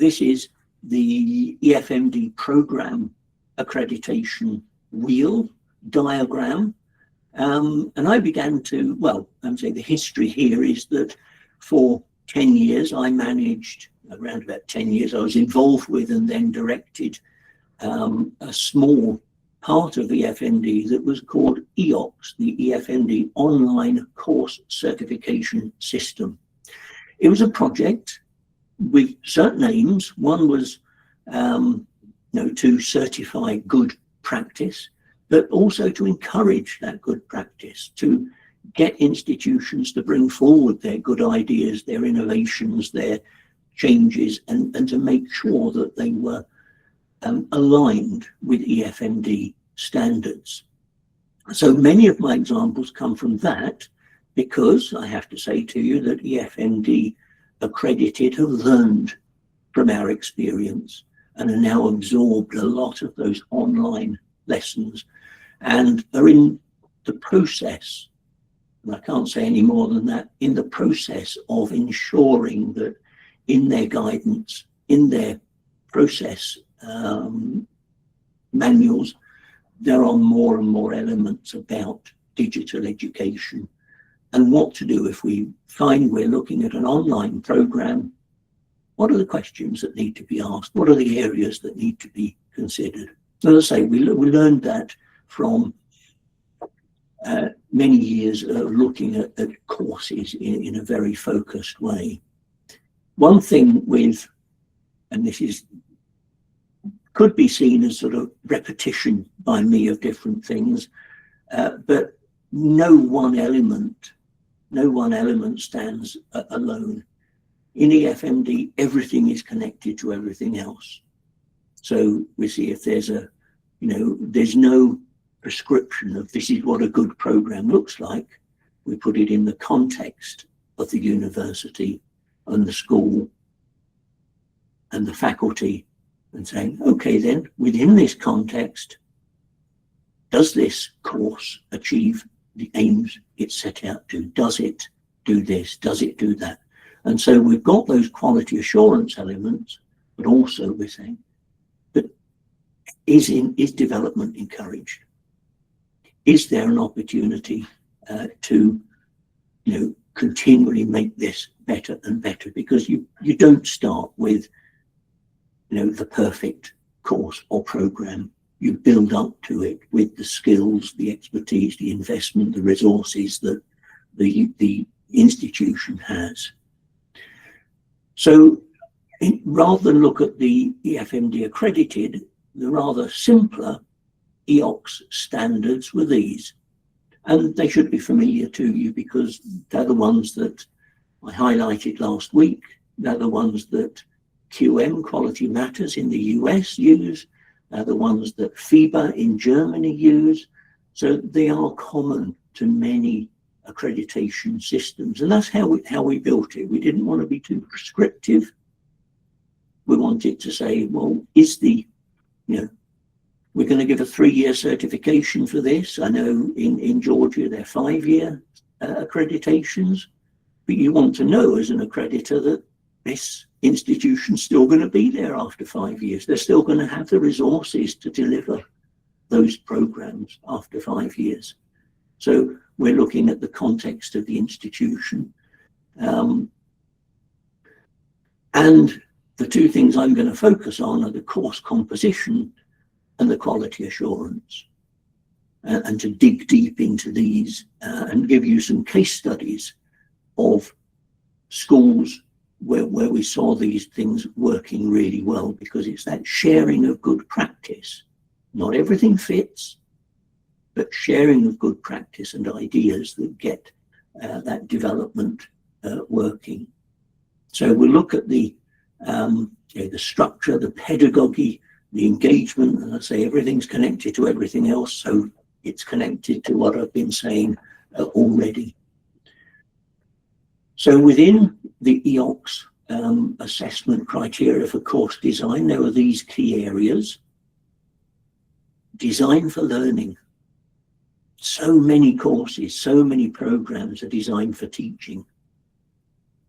this is the EFMD program accreditation wheel diagram. And I began to, well, I'm saying the history here is that for 10 years, I managed, around about 10 years, I was involved with and then directed a small part of EFMD that was called EOCS, the EFMD Online Course Certification System. It was a project with certain aims. One was to certify good practice, but also to encourage that good practice, to get institutions to bring forward their good ideas, their innovations, their changes, and to make sure that they were aligned with EFMD standards. So many of my examples come from that, because I have to say to you that EFMD accredited have learned from our experience and are now absorbed a lot of those online lessons and are in the process, and I can't say any more than that, in the process of ensuring that in their guidance, in their process manuals, there are more and more elements about digital education and what to do if we find we're looking at an online program. What are the questions that need to be asked? What are the areas that need to be considered? As I say, we learned that from many years of looking at courses in a very focused way. One thing with, and this is could be seen as sort of repetition by me of different things, but no one element stands alone. In EFMD, everything is connected to everything else. So we see if there's there's no prescription of this is what a good program looks like. We put it in the context of the university and the school and the faculty, and saying, okay, then within this context, does this course achieve the aims it set out to? Does it do this? Does it do that? And so we've got those quality assurance elements, but also we're saying, but is development encouraged? Is there an opportunity to continually make this better and better? Because you don't start with the perfect course or program. You build up to it with the skills, the expertise, the investment, the resources that the institution has. So rather than look at the EFMD accredited, the rather simpler EOCS standards were these. And they should be familiar to you because they're the ones that I highlighted last week. They're the ones that QM, Quality Matters, in the US use. They're the ones that FIBA in Germany use. So they are common to many accreditation systems. And that's how we built it. We didn't want to be too prescriptive. We wanted to say, well, we're going to give a 3-year certification for this. I know in Georgia, they're 5-year accreditations, but you want to know as an accreditor that this institution's still going to be there after 5 years. They're still going to have the resources to deliver those programs after 5 years. So we're looking at the context of the institution. And the two things I'm going to focus on are the course composition and the quality assurance, and to dig deep into these and give you some case studies of schools where we saw these things working really well, because it's that sharing of good practice. Not everything fits, but sharing of good practice and ideas that get that development working. So we'll look at the structure, the pedagogy, the engagement, and I say everything's connected to everything else, so it's connected to what I've been saying already. So within the EOCS assessment criteria for course design, there are these key areas. Design for learning. So many courses, so many programs are designed for teaching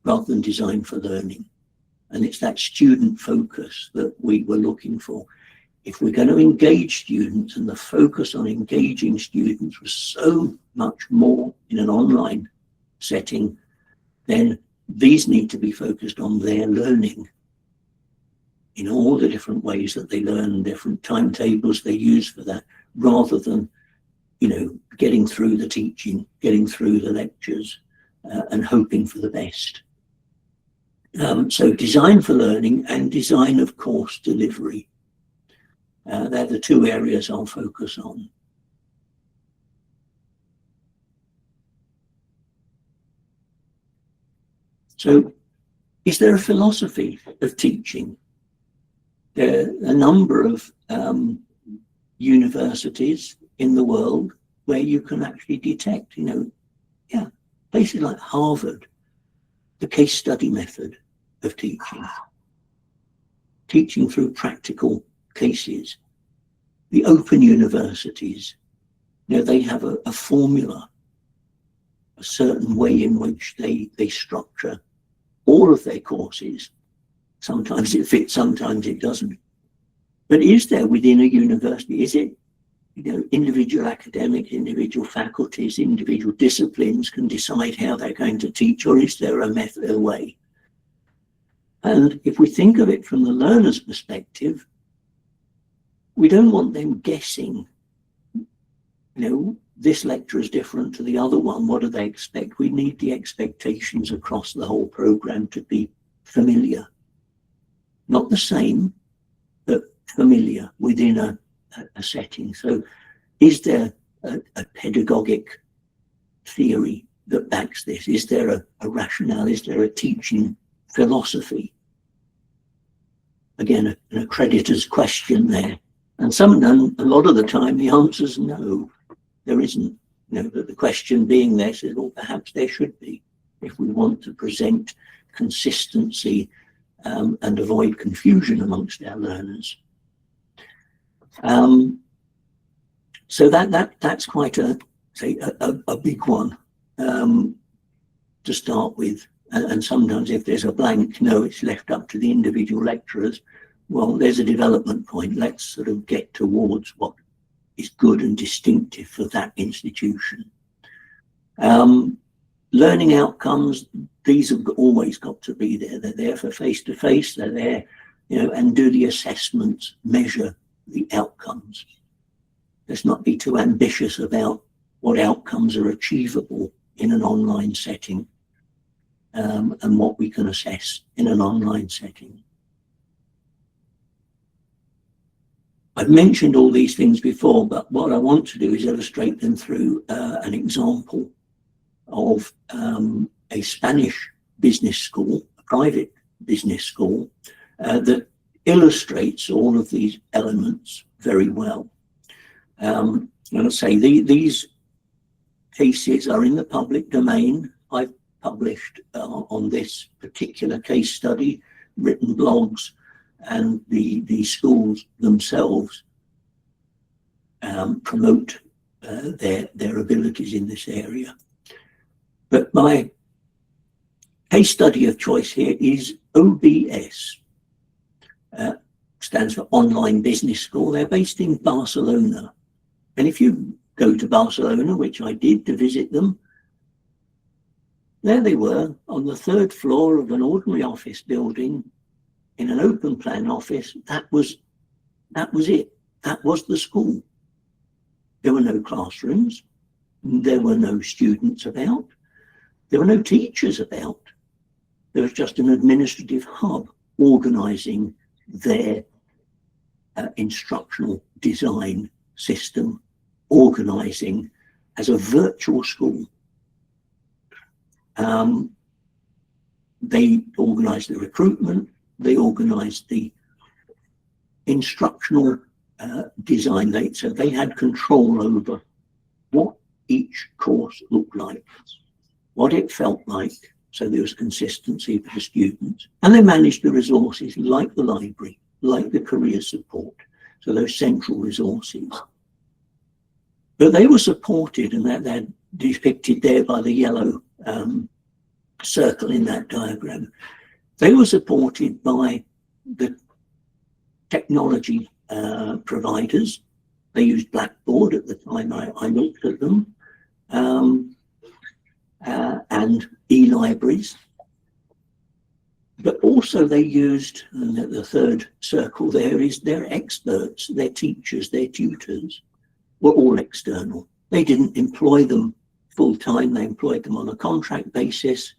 rather than designed for learning. And it's that student focus that we were looking for. If we're going to engage students, and the focus on engaging students was so much more in an online setting, then these need to be focused on their learning in all the different ways that they learn, different timetables they use for that, rather than, you know, getting through the teaching, getting through the lectures, and hoping for the best. So design for learning and design of course delivery. They're the two areas I'll focus on. So, is there a philosophy of teaching? There are a number of universities in the world where you can actually detect, places like Harvard, the case study method of teaching, teaching through practical cases. The open universities, they have a formula, a certain way in which they structure all of their courses. Sometimes it fits, sometimes it doesn't. But is there within a university, is it, individual academics, individual faculties, individual disciplines can decide how they're going to teach, or is there a method, a way? And if we think of it from the learner's perspective, we don't want them guessing, this lecture is different to the other one. What do they expect? We need the expectations across the whole program to be familiar. Not the same, but familiar within a setting. So is there a pedagogic theory that backs this? Is there a rationale? Is there a teaching philosophy? Again, an accreditor's question there. And a lot of the time, the answer is no, there isn't. But the question being there says, well, perhaps there should be, if we want to present consistency and avoid confusion amongst our learners. So that's quite a big one to start with. And sometimes if there's a blank, it's left up to the individual lecturers. Well, there's a development point. Let's sort of get towards what is good and distinctive for that institution. Learning outcomes, these have always got to be there. They're there for face-to-face. They're there, and do the assessments, measure the outcomes. Let's not be too ambitious about what outcomes are achievable in an online setting, and what we can assess in an online setting. I've mentioned all these things before, but what I want to do is illustrate them through an example of a Spanish business school, a private business school, that illustrates all of these elements very well. And I'll say these cases are in the public domain. I've published on this particular case study, written blogs, and the schools themselves promote their abilities in this area. But my case study of choice here is OBS. Stands for Online Business School. They're based in Barcelona. And if you go to Barcelona, which I did to visit them, there they were on the third floor of an ordinary office building in an open plan office. That was it. That was the school. There were no classrooms. There were no students about. There were no teachers about. There was just an administrative hub organizing their instructional design system, organizing as a virtual school. They organized the recruitment, they organized the instructional design. So they had control over what each course looked like, what it felt like, so there was consistency for the students. And they managed the resources like the library, like the career support, so those central resources. But they were supported, and they're depicted there by the yellow circle in that diagram. They were supported by the technology providers. They used Blackboard at the time I looked at them, and e-libraries. But also they used, and the third circle there is their experts, their teachers, their tutors were all external. They didn't employ them full time, they employed them on a contract basis,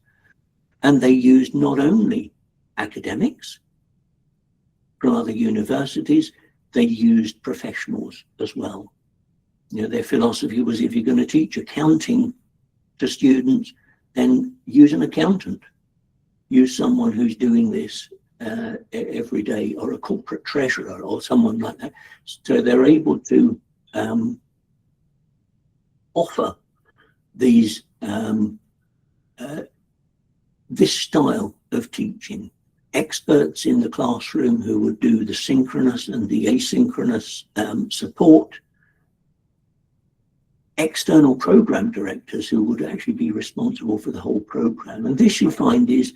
and they used not only academics from other universities, they used professionals as well. You know, their philosophy was, if you're going to teach accounting to students, then use an accountant. Use someone who's doing this every day, or a corporate treasurer or someone like that. So they're able to offer these this style of teaching. Experts in the classroom who would do the synchronous and the asynchronous support. External program directors who would actually be responsible for the whole program. And this, you find, is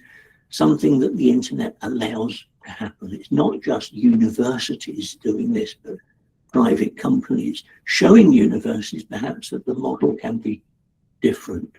something that the internet allows to happen. It's not just universities doing this, but private companies showing universities perhaps that the model can be different.